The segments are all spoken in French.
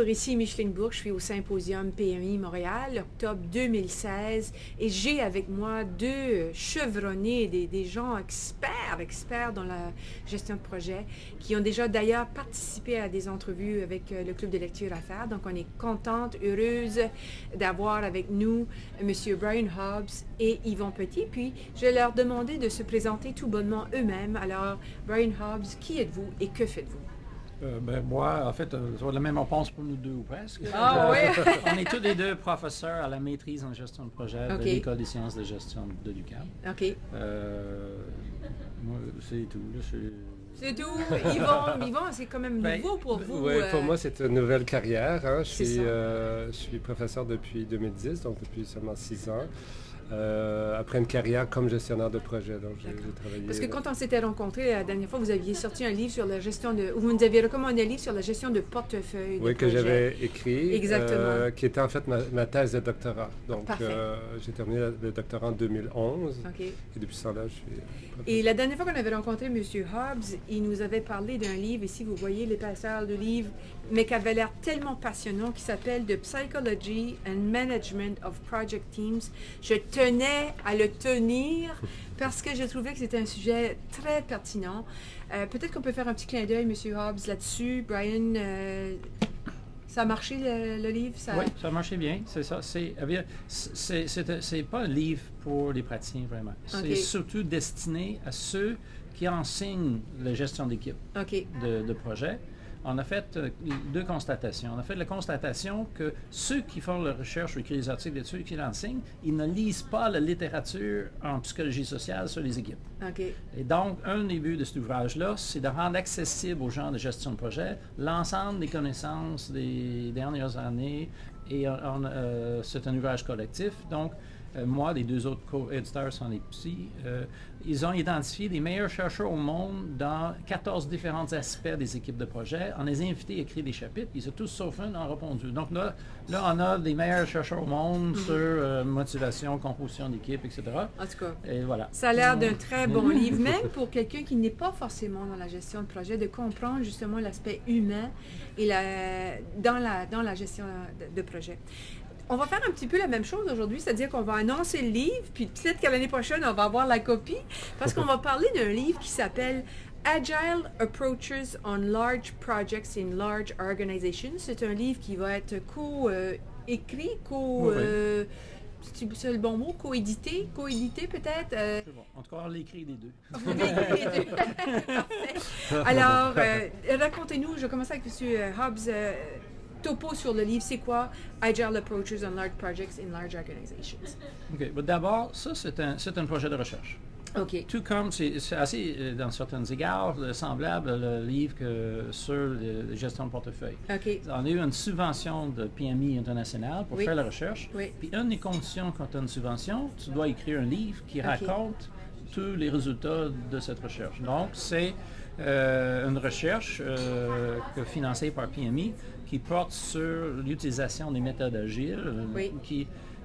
bonjour, ici Micheline Bourque, je suis au Symposium PMI Montréal, octobre 2016, et j'ai avec moi deux chevronnés, des gens experts dans la gestion de projet, qui ont déjà d'ailleurs participé à des entrevues avec le Club de lecture à faire. Donc on est contente, heureuse d'avoir avec nous M. Brian Hobbs et Yvon Petit. Puis je vais leur demander de se présenter tout bonnement eux-mêmes. Alors, Brian Hobbs, qui êtes-vous et que faites-vous? Moi, en fait, ça va de la même réponse pour nous deux ou presque. Ah oui! On est tous les deux professeurs à la maîtrise en gestion de projet de l'École des sciences de gestion de l'UQAM. OK. Moi, c'est tout. C'est tout. Yvon, c'est quand même nouveau pour vous. Oui, pour moi, c'est une nouvelle carrière. Hein. Je suis professeur depuis 2010, donc depuis seulement 6 ans. Après une carrière comme gestionnaire de projet. Donc, j'ai travaillé... Parce que quand on s'était rencontrés la dernière fois, vous aviez sorti un livre sur la gestion de... Vous nous aviez recommandé un livre sur la gestion de portefeuille. Oui, que j'avais écrit. Exactement. Qui était en fait ma thèse de doctorat. Donc, j'ai terminé le doctorat en 2011. OK. Et depuis ce temps-là, je suis... Et la dernière fois qu'on avait rencontré M. Hobbs, il nous avait parlé d'un livre, ici vous voyez l'épaisseur du livre, mais qui avait l'air tellement passionnant, qui s'appelle The Psychology and Management of Project Teams. Je tenais à le tenir parce que je trouvais que c'était un sujet très pertinent. Peut-être qu'on peut faire un petit clin d'œil, M. Hobbs, là-dessus. Brian, ça a marché le livre? Oui, ça a marché bien, c'est ça. C'est pas un livre pour les praticiens, vraiment. C'est surtout destiné à ceux qui enseignent la gestion d'équipe de projet. On a fait deux constatations. On a fait la constatation que ceux qui font la recherche ou écrivent les articles d'études, qui l'enseignent, ils ne lisent pas la littérature en psychologie sociale sur les équipes. Okay. Et donc, un des buts de cet ouvrage-là, c'est de rendre accessible aux gens de gestion de projet l'ensemble des connaissances des dernières années. Et c'est un ouvrage collectif. Donc, moi, les deux autres co-éditeurs sont des petits. Ils ont identifié les meilleurs chercheurs au monde dans 14 différents aspects des équipes de projet. On les a invités à écrire des chapitres, puis ils ont tous sauf un ont répondu. Donc là, on a les meilleurs chercheurs au monde sur motivation, composition d'équipe, etc. En tout cas, et voilà. Ça a l'air d'un très bon livre, même pour quelqu'un qui n'est pas forcément dans la gestion de projet, de comprendre justement l'aspect humain et dans la gestion de projet. On va faire un petit peu la même chose aujourd'hui, c'est-à-dire qu'on va annoncer le livre, puis peut-être qu'à l'année prochaine, on va avoir la copie, parce qu'on va parler d'un livre qui s'appelle Agile Approaches on Large Projects in Large Organizations. C'est un livre qui va être co-écrit, c'est le bon mot, coédité peut-être. C'est bon. En tout cas, on l'écrit les deux. Alors, racontez-nous, je commence avec M. Hobbs. Topo sur le livre, c'est quoi Agile Approaches on Large Projects in Large Organizations? OK. D'abord, ça, c'est un projet de recherche. OK. Tout comme, c'est assez, dans certains égards, semblable le livre sur la gestion de portefeuille. OK. On a eu une subvention de PMI international pour faire la recherche. Oui. Puis, une des conditions quand tu as une subvention, tu dois écrire un livre qui raconte tous les résultats de cette recherche. Donc, c'est une recherche financée par PMI qui porte sur l'utilisation des méthodes agiles,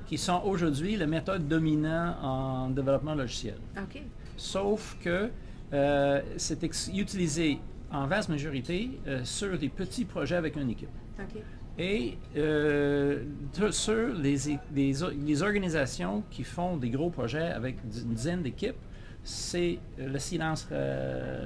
qui sont aujourd'hui les méthodes dominantes en développement logiciel. OK. Sauf que c'est utilisé en vaste majorité sur des petits projets avec une équipe. OK. Et sur les organisations qui font des gros projets avec une dizaine d'équipes, c'est le silence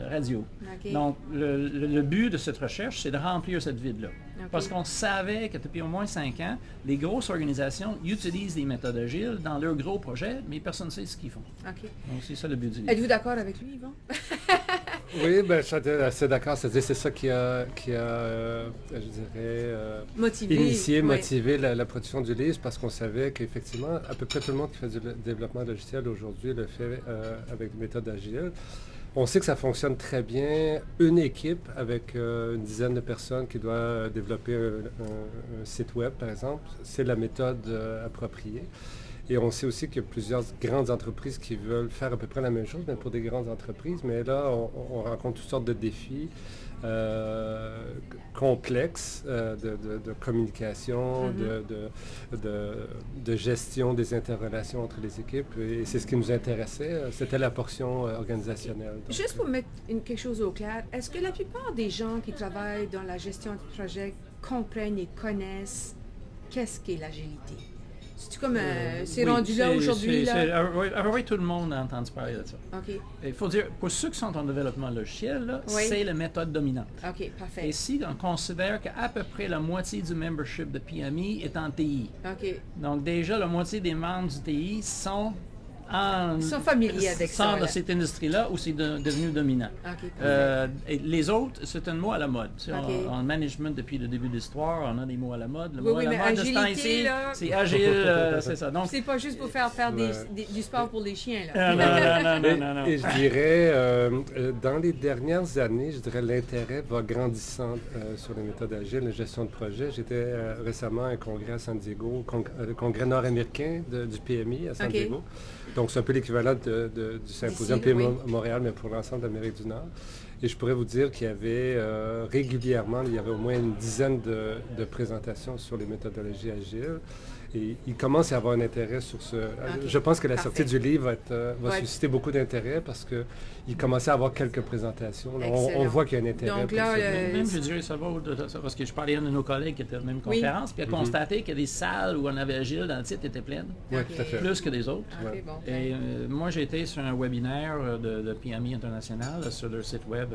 radio. Okay. Donc, le but de cette recherche, c'est de remplir cette vide-là. Okay. Parce qu'on savait que depuis au moins 5 ans, les grosses organisations utilisent des méthodes agiles dans leurs gros projets, mais personne ne sait ce qu'ils font. Okay. Donc, c'est ça le but du livre. Êtes-vous d'accord avec lui, Yvon? Oui, je suis assez d'accord. C'est-à-dire c'est ça qui a je dirais, motivé la production du livre, parce qu'on savait qu'effectivement, à peu près tout le monde qui fait du développement logiciel aujourd'hui le fait avec des méthodes agiles. On sait que ça fonctionne très bien. Une équipe avec une dizaine de personnes qui doit développer un site web, par exemple, c'est la méthode appropriée. Et on sait aussi qu'il y a plusieurs grandes entreprises qui veulent faire à peu près la même chose, mais pour des grandes entreprises. Mais là, on rencontre toutes sortes de défis complexes de communication, de gestion des interrelations entre les équipes. Et c'est ce qui nous intéressait. C'était la portion organisationnelle. Donc, juste pour mettre quelque chose au clair, est-ce que la plupart des gens qui travaillent dans la gestion de projet comprennent et connaissent qu'est-ce qu'est l'agilité. C'est comme c'est rendu là aujourd'hui là. Oui, tout le monde a entendu parler de ça. OK. Il faut dire, pour ceux qui sont en développement logiciel, là, c'est la méthode dominante. OK, parfait. Et si on considère qu'à peu près la moitié du membership de PMI est en TI. OK. Donc déjà, la moitié des membres du TI sont familiers avec ça. Dans cette industrie-là où c'est devenu dominant. Okay, et les autres, c'est un mot à la mode. En management, depuis le début de l'histoire, on a des mots à la mode. Le mot à la mode de ce temps-ci, c'est agile, c'est ça. Donc, c'est pas juste pour faire du sport pour les chiens. Là. Non. Et je dirais, dans les dernières années, je dirais l'intérêt va grandissant sur les méthodes agiles, la gestion de projet. J'étais récemment à un congrès à San Diego, le congrès nord-américain du PMI à San Diego. Donc, c'est un peu l'équivalent du symposium PMI Montréal, mais pour l'ensemble de l'Amérique du Nord. Et je pourrais vous dire qu'il y avait régulièrement, il y avait au moins une dizaine de présentations sur les méthodologies agiles. Et il commence à y avoir un intérêt sur ce... Je pense que la sortie du livre va susciter beaucoup d'intérêt parce qu'il commençait à avoir quelques présentations. On voit qu'il y a un intérêt. Donc là, même, je dirais, ça va parce que je parlais à un de nos collègues qui était à la même conférence, puis a constaté qu'il y a des salles où on avait agile dans le titre étaient pleines, tout à fait. Plus que des autres. Okay, bon, et moi, j'ai été sur un webinaire de PMI International sur leur site web.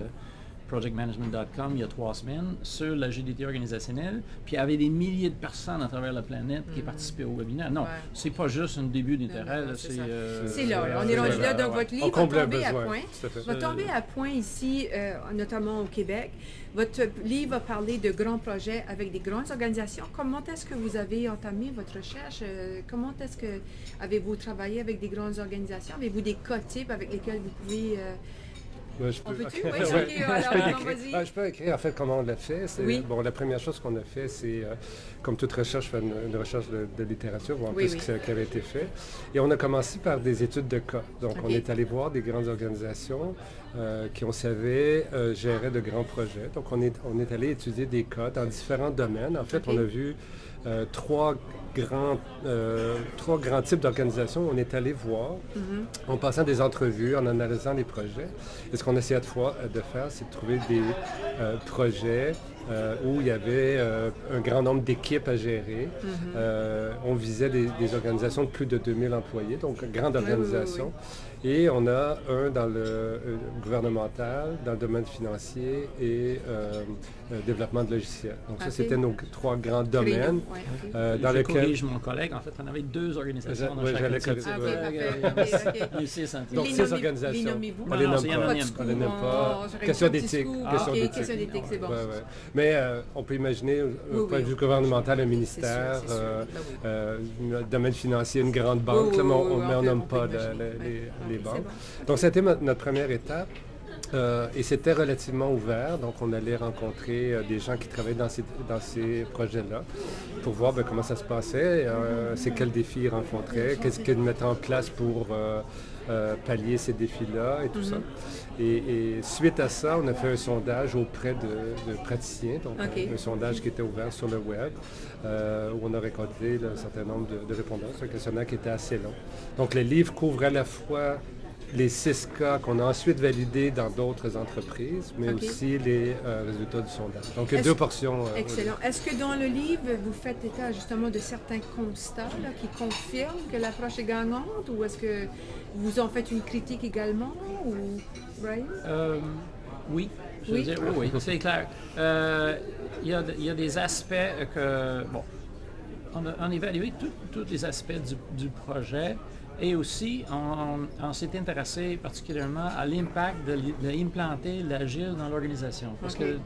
projectmanagement.com il y a 3 semaines sur l'agilité organisationnelle, puis il y avait des milliers de personnes à travers la planète qui participaient au webinaire. Non, c'est pas juste un début d'intérêt. C'est là, on est rendu là. Donc, votre livre va tomber à point. Va tomber à point ici, notamment au Québec. Votre livre va parler de grands projets avec des grandes organisations. Comment est-ce que vous avez entamé votre recherche? Comment est-ce que avez-vous travaillé avec des grandes organisations? Avez-vous des cas types avec lesquels vous pouvez... je peux écrire en fait comment on l'a fait. Bon, la première chose qu'on a fait, c'est comme toute recherche, faire une recherche de littérature, voir un peu ce qui avait été fait. Et on a commencé par des études de cas. Donc, on est allé voir des grandes organisations qui, on savait, géraient de grands projets. Donc, on est allé étudier des cas dans différents domaines. En fait, on a vu trois grands types d'organisations. On est allé voir, en passant des entrevues, en analysant les projets. Et ce qu'on essayait de faire, c'est de trouver des projets où il y avait un grand nombre d'équipes à gérer. On visait des organisations de plus de 2000 employés, donc grande organisation. Et on a un dans le gouvernemental, dans le domaine financier et développement de logiciels. Donc ça, c'était nos 3 grands domaines. Dans lequel... corrige mon collègue. En fait, on avait 2 organisations dans chaque type. Donc 6 organisations. On les nomme pas. Question d'éthique. Question d'éthique, c'est bon. Mais on peut imaginer, au point de vue gouvernemental, un ministère, le domaine financier, une grande banque, mais on nomme pas les banques. Donc, c'était notre première étape. Et c'était relativement ouvert, donc on allait rencontrer des gens qui travaillaient dans ces projets-là pour voir comment ça se passait, c'est quels défis ils rencontraient, qu'est-ce qu'ils mettaient en place pour pallier ces défis-là et tout ça. Et suite à ça, on a fait un sondage auprès de praticiens, donc un sondage qui était ouvert sur le web, où on a récolté un certain nombre de répondants. C'est un questionnaire qui était assez long. Donc le livre couvre à la fois les 6 cas qu'on a ensuite validés dans d'autres entreprises, mais aussi les résultats du sondage. Donc, il y a 2 portions. Excellent. Est-ce que dans le livre, vous faites état justement de certains constats qui confirment que l'approche est gagnante, ou est-ce que vous en faites une critique également, ou Brian? Oui. Je veux dire, oui, c'est clair. Il y a des aspects que... Bon, on a évalué tous les aspects du projet. Et aussi, on s'est intéressé particulièrement à l'impact d'implanter l'agile dans l'organisation. Parce que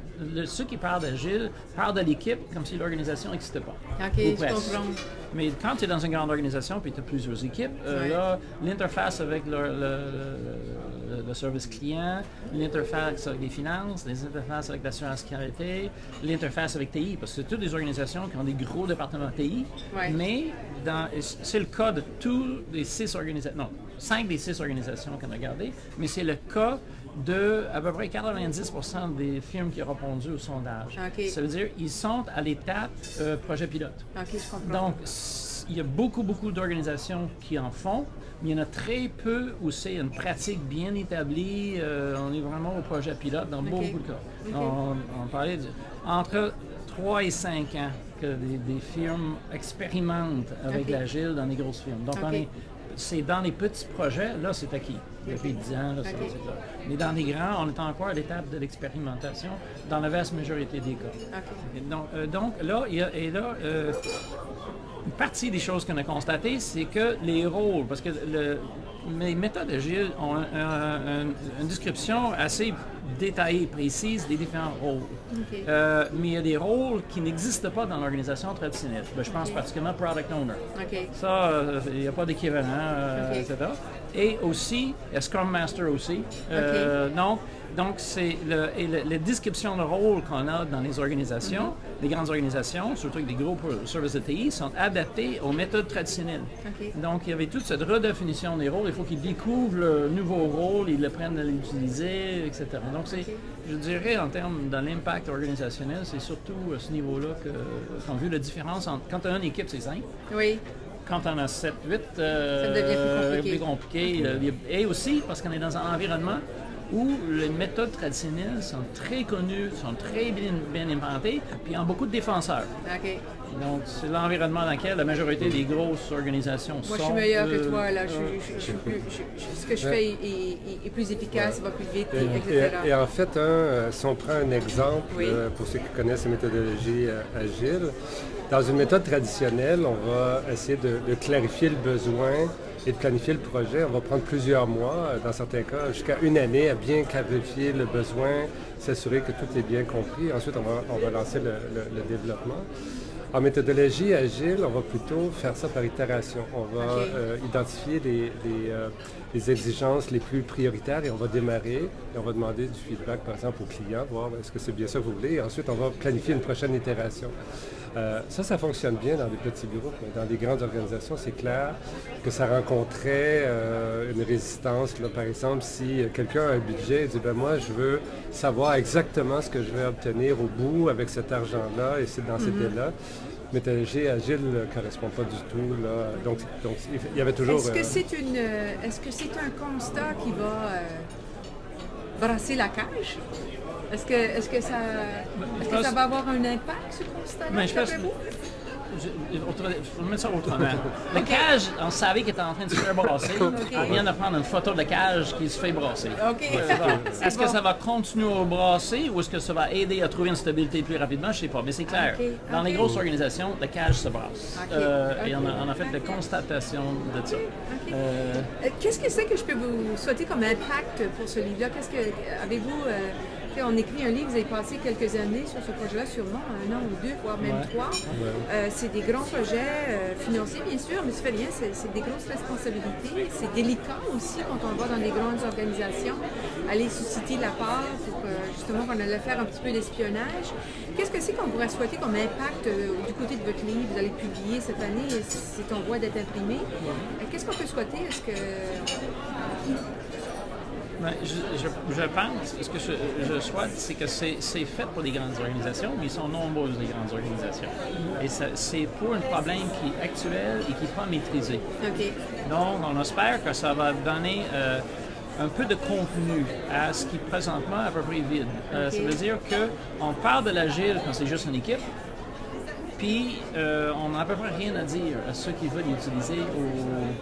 ceux qui parlent d'agile parlent de l'équipe comme si l'organisation n'existait pas. OK, je comprends. Mais quand tu es dans une grande organisation et tu as plusieurs équipes, là, l'interface avec le service client, l'interface avec les finances, les interfaces avec l'assurance qualité, l'interface avec TI, parce que c'est toutes des organisations qui ont des gros départements TI, mais c'est le cas de tous les 6 organisations, non, 5 des 6 organisations qu'on a regardées, mais c'est le cas de à peu près 90% des firmes qui ont répondu au sondage. Ça veut dire qu'ils sont à l'étape projet pilote. Je comprends. Donc, il y a beaucoup d'organisations qui en font, mais il y en a très peu où c'est une pratique bien établie. On est vraiment au projet pilote dans beaucoup de cas. On parlait entre 3 et 5 ans que des firmes expérimentent avec l'Agile dans les grosses firmes. Donc, c'est dans les petits projets, là, c'est acquis. Depuis 10 ans, là, mais dans les grands, on est encore à l'étape de l'expérimentation dans la vaste majorité des cas. Donc, là, une partie des choses qu'on a constatées, c'est que les rôles, parce que les méthodes agiles ont une description assez détaillée, précise des différents rôles. Mais il y a des rôles qui n'existent pas dans l'organisation traditionnelle. Je pense particulièrement Product Owner. Ça, il n'y a pas d'équivalent, etc. Et aussi, Scrum Master aussi. Donc, c'est la description de rôle qu'on a dans les organisations, les grandes organisations, surtout avec des gros services de TI, sont adaptés aux méthodes traditionnelles. Donc, il y avait toute cette redéfinition des rôles. Il faut qu'ils découvrent le nouveau rôle, ils le prennent à l'utiliser, etc. Donc, je dirais, en termes de l'impact organisationnel, c'est surtout à ce niveau-là qu'on a vu la différence entre... Quand on a une équipe, c'est simple. Oui. Quand on a 7-8, ça devient plus compliqué. Et aussi, parce qu'on est dans un environnement où les méthodes traditionnelles sont très connues, sont très bien implantées, puis ont beaucoup de défenseurs. Donc, c'est l'environnement dans lequel la majorité des grosses organisations sont. Moi, je suis meilleure que toi, là. Ce que je fais est plus efficace, va plus vite, etc. Et en fait, si on prend un exemple, pour ceux qui connaissent les méthodologies agiles, dans une méthode traditionnelle, on va essayer de clarifier le besoin et de planifier le projet. On va prendre plusieurs mois, dans certains cas, jusqu'à une année, à bien clarifier le besoin, s'assurer que tout est bien compris. Ensuite, on va lancer le développement. En méthodologie agile, on va plutôt faire ça par itération. On va identifier les exigences les plus prioritaires et on va démarrer et on va demander du feedback, par exemple, au client, voir est-ce que c'est bien ça que vous voulez. Et ensuite, on va planifier une prochaine itération. Ça fonctionne bien dans des petits groupes, mais dans des grandes organisations, c'est clair que ça rencontrait une résistance. Là, par exemple, si quelqu'un a un budget et dit « moi, je veux savoir exactement ce que je vais obtenir au bout avec cet argent-là et c'est dans cet délai-là », méthodologie agile ne correspond pas du tout. Là. Donc, il y avait toujours... Est-ce que c'est un constat qui va brasser la cage? Est-ce que ça va avoir un impact, ce constat-là? Je vais mettre ça autrement. La cage, on savait qu'elle était en train de se faire brasser. On vient de prendre une photo de la cage qui se fait brasser. Est-ce que ça va continuer à brasser ou est-ce que ça va aider à trouver une stabilité plus rapidement? Je ne sais pas, mais c'est clair. Dans les grosses organisations, la cage se brasse. Et on a fait la constatation de ça. Qu'est-ce que c'est que je peux vous souhaiter comme impact pour ce livre-là? Avez-vous... on écrit un livre, vous avez passé quelques années sur ce projet-là, sûrement 1 an ou 2, voire même 3. C'est des grands projets financiers, bien sûr, mais ça fait rien, c'est des grosses responsabilités. C'est délicat aussi quand on va dans des grandes organisations, aller susciter la part pour justement qu'on allait faire un petit peu d'espionnage. Qu'est-ce que c'est qu'on pourrait souhaiter comme impact du côté de votre livre? Vous allez publier cette année, c'est en voie d'être imprimé. Qu'est-ce qu'on peut souhaiter? Est-ce que... Je pense, ce que je souhaite, c'est que c'est fait pour les grandes organisations, mais ils sont nombreuses, les grandes organisations. Et c'est pour un problème qui est actuel et qui n'est pas maîtrisé. Donc, on espère que ça va donner un peu de contenu à ce qui est présentement à peu près vide. Ça veut dire qu'on parle de l'agile quand c'est juste une équipe, puis on n'a à peu près rien à dire à ceux qui veulent l'utiliser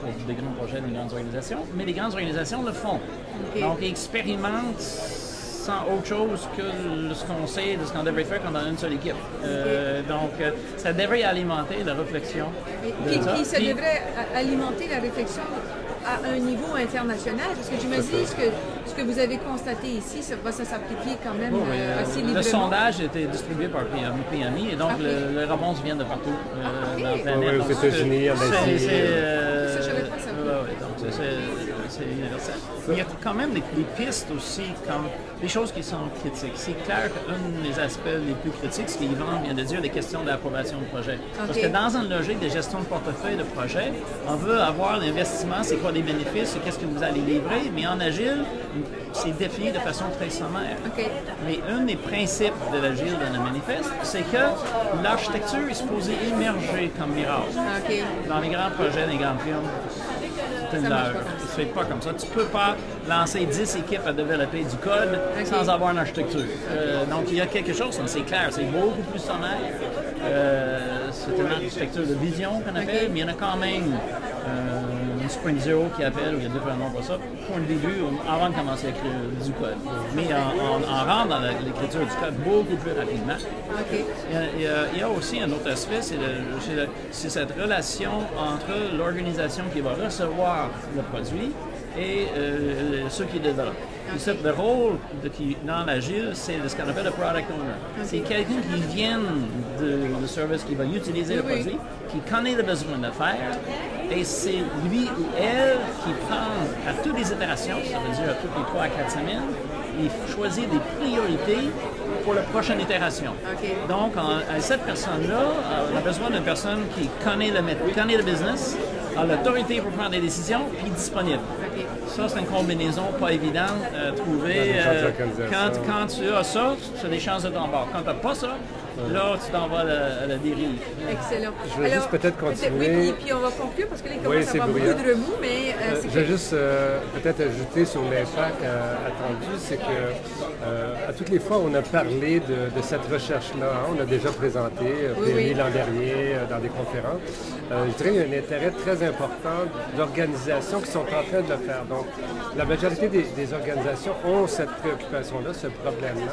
pour des grands projets des grandes organisations, mais les grandes organisations le font. Donc, ils expérimentent sans autre chose que ce qu'on sait, de ce qu'on devrait faire quand on a une seule équipe. Donc, ça devrait alimenter la réflexion. Ça devrait alimenter la réflexion à un niveau international, parce que j'imagine ce que vous avez constaté ici, ça va s'appliquer quand même assez librement. Le sondage a été distribué par PMI et donc les réponses viennent de partout. Dans la planète. Aux États-Unis, en Asie. C'est universel. Mais il y a quand même des pistes aussi, comme des choses qui sont critiques. C'est clair qu'un des aspects les plus critiques, ce qu'Yvan vient de dire, les questions d'approbation de projet. Parce que dans une logique de gestion de portefeuille de projet, on veut avoir l'investissement, c'est quoi les bénéfices, qu'est-ce que vous allez livrer, mais en agile, c'est défini de façon très sommaire. Mais un des principes de l'agile dans le manifeste, c'est que l'architecture est supposée émerger comme miracle dans les grands projets, les grandes firmes. C'est une leurre. Ça se fait pas comme ça. Tu peux pas lancer 10 équipes à développer du code sans avoir une architecture. Donc, il y a quelque chose, c'est clair, c'est beaucoup plus sommaire. C'est une architecture de vision qu'on appelle, mais il y en a quand même une Sprint Zero qui appelle, où il y a différents noms pour ça, pour le début, avant de commencer à écrire du code. Mais on rentre dans l'écriture du code beaucoup plus rapidement. Il y a aussi un autre aspect, c'est cette relation entre l'organisation qui va recevoir le produit et ceux qui développent. Le rôle dans l'Agile, c'est ce qu'on appelle le product owner. C'est quelqu'un qui vient du service, qui va utiliser le produit, qui connaît le besoin de faire, et c'est lui ou elle qui prend à toutes les itérations, ça veut dire à toutes les 3 à 4 semaines, il choisit des priorités pour la prochaine itération. Donc, cette personne-là, on a besoin d'une personne qui connaît le business, a l'autorité pour prendre des décisions, puis disponible. Ça, c'est une combinaison pas évidente à trouver. Quand tu as ça, tu as des chances de t'embarquer. Quand tu n'as pas ça, là, tu t'en vas à la dérive. Excellent. Je vais juste peut-être continuer. Oui, puis on va conclure parce que là, il commence à avoir beaucoup de remous, mais... je vais juste peut-être ajouter sur l'impact attendu, c'est que à toutes les fois, on a parlé de cette recherche-là. On a déjà présenté PMI l'an dernier dans des conférences. Je dirais qu'il y a un intérêt très important d'organisations qui sont en train de le faire. Donc, la majorité des organisations ont cette préoccupation-là, ce problème-là.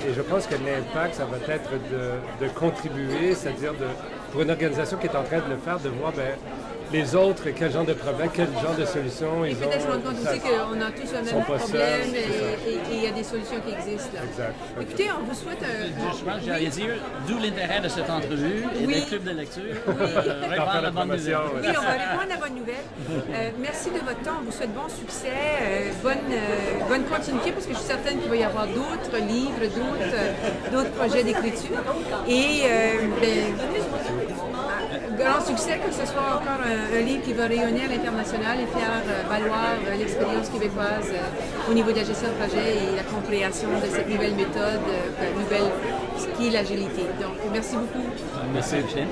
Et je pense que l'impact, ça va être de contribuer, c'est-à-dire pour une organisation qui est en train de le faire, de voir les autres, quel genre de problème, quel genre de solution ils ont. Et peut-être se rendre compte aussi qu'on a tous le même problème et il y a des solutions qui existent. Là. Exact. Écoutez, on vous souhaite un... Je pense que j'allais dire, d'où l'intérêt de cette entrevue et des clubs de lecture. Répondre la bonne nouvelle. Oui, on va répondre à la bonne nouvelle. Merci de votre temps. On vous souhaite bon succès, bonne continuité, parce que je suis certaine qu'il va y avoir d'autres livres, d'autres projets d'écriture. Et grand succès, que ce soit encore un livre qui va rayonner à l'international et faire valoir l'expérience québécoise au niveau de la gestion de projet et la compréhension de cette nouvelle méthode, ce qui est l'agilité. Donc, merci beaucoup. Merci, Michel.